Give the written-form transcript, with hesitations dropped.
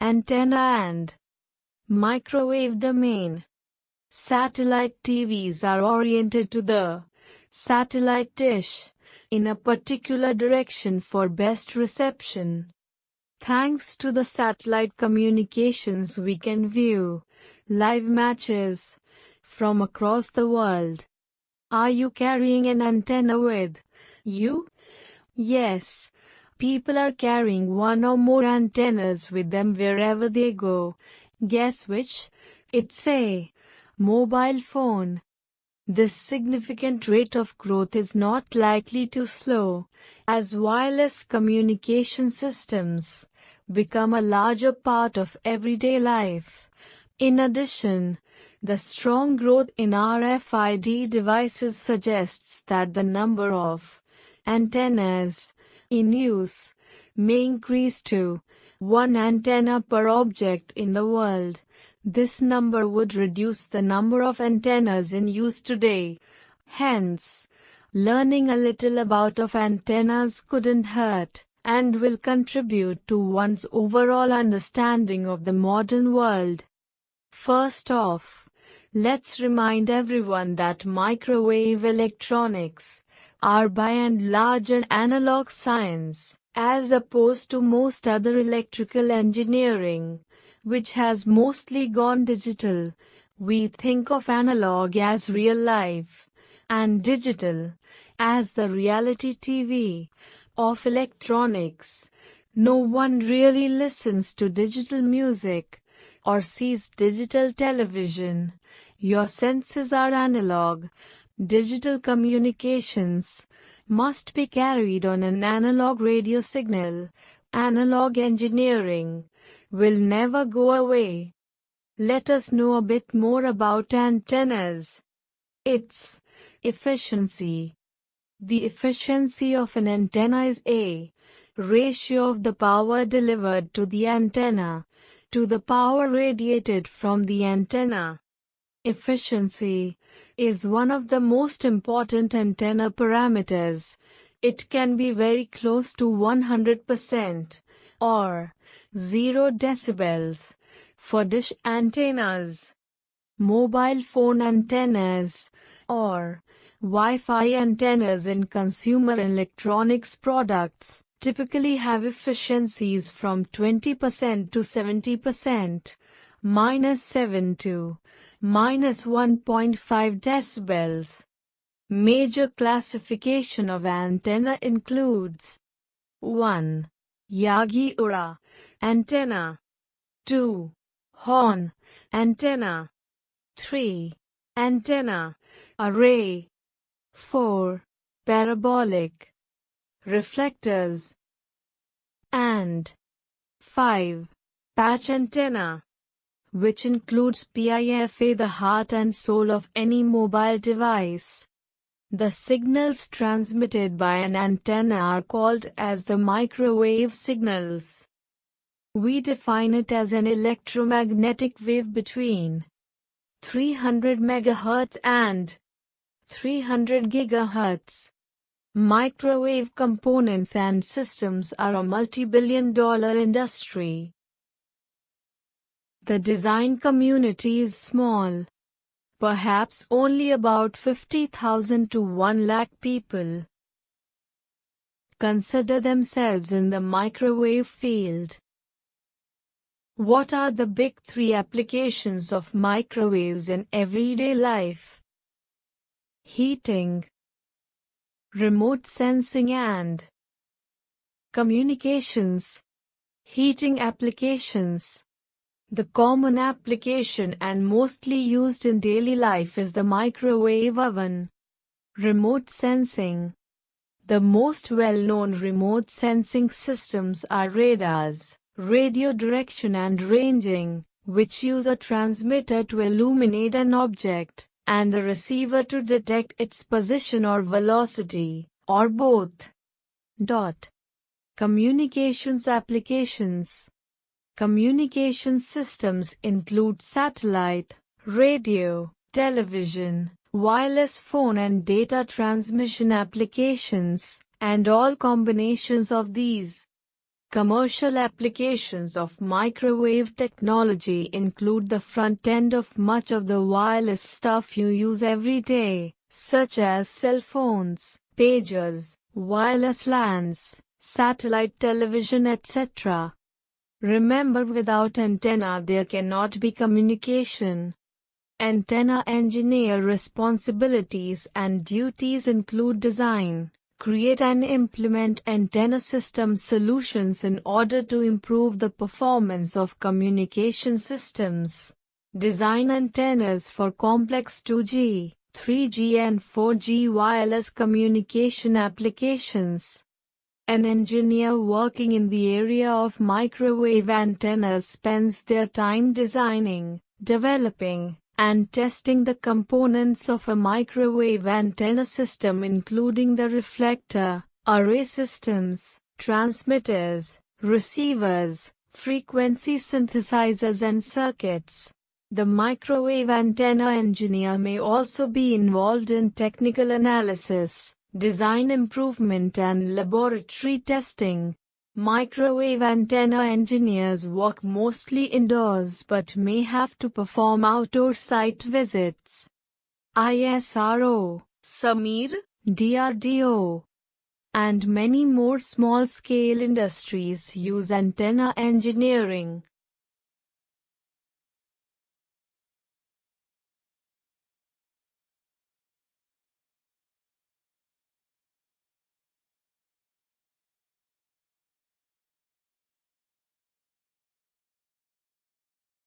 Antenna and microwave domain. Satellite TVs are oriented to the satellite dish in a particular direction for best reception. Thanks to the satellite communications, we can view live matches from across the world. Are you carrying an antenna with you? Yes. People are carrying one or more antennas with them wherever they go. Guess which? It's a mobile phone. This significant rate of growth is not likely to slow as wireless communication systems become a larger part of everyday life. In addition, the strong growth in RFID devices suggests that the number of antennas in use may increase to one antenna per object in the world. This number would reduce the number of antennas in use today. Hence, learning a little about antennas couldn't hurt, and will contribute to one's overall understanding of the modern world. First off, let's remind everyone that microwave electronics are by and large an analog science, as opposed to most other electrical engineering, which has mostly gone digital. We think of analog as real life, and digital as the reality TV of electronics. No one really listens to digital music or sees digital television. Your senses are analog. Digital communications must be carried on an analog radio signal. Analog engineering will never go away. Let us know a bit more about antennas. Its efficiency. The efficiency of an antenna is a ratio of the power delivered to the antenna to the power radiated from the antenna. Efficiency is one of the most important antenna parameters. It can be very close to 100% or 0 decibels for dish antennas. Mobile phone antennas or Wi-Fi antennas in consumer electronics products typically have efficiencies from 20% to 70%, -7 to -1.5 decibels. Major classification of antenna includes 1. Yagi-Uda antenna, 2. Horn antenna, 3. Antenna array, 4. Parabolic reflectors, and 5. Patch antenna, which includes PIFA, the heart and soul of any mobile device. The signals transmitted by an antenna are called as the microwave signals. We define it as an electromagnetic wave between 300 MHz and 300 GHz. Microwave components and systems are a multi-billion-dollar industry. The design community is small. Perhaps only about 50,000 to 1 lakh people consider themselves in the microwave field. What are the big 3 applications of microwaves in everyday life? Heating, remote sensing and communications. Heating applications. The common application and mostly used in daily life is the microwave oven. Remote sensing. The most well-known remote sensing systems are radars, radio direction and ranging, which use a transmitter to illuminate an object, and a receiver to detect its position or velocity, or both. Communications applications. Communication systems include satellite, radio, television, wireless phone and data transmission applications, and all combinations of these. Commercial applications of microwave technology include the front end of much of the wireless stuff you use every day, such as cell phones, pagers, wireless LANs, satellite television, etc. Remember, without antenna there cannot be communication. Antenna engineer responsibilities and duties include design, create and implement antenna system solutions in order to improve the performance of communication systems. Design antennas for complex 2G, 3G and 4G wireless communication applications. An engineer working in the area of microwave antennas spends their time designing, developing, and testing the components of a microwave antenna system, including the reflector, array systems, transmitters, receivers, frequency synthesizers and circuits. The microwave antenna engineer may also be involved in technical analysis, design improvement and laboratory testing. Microwave antenna engineers work mostly indoors but may have to perform outdoor site visits. ISRO, SAMEER, DRDO, and many more small-scale industries use antenna engineering.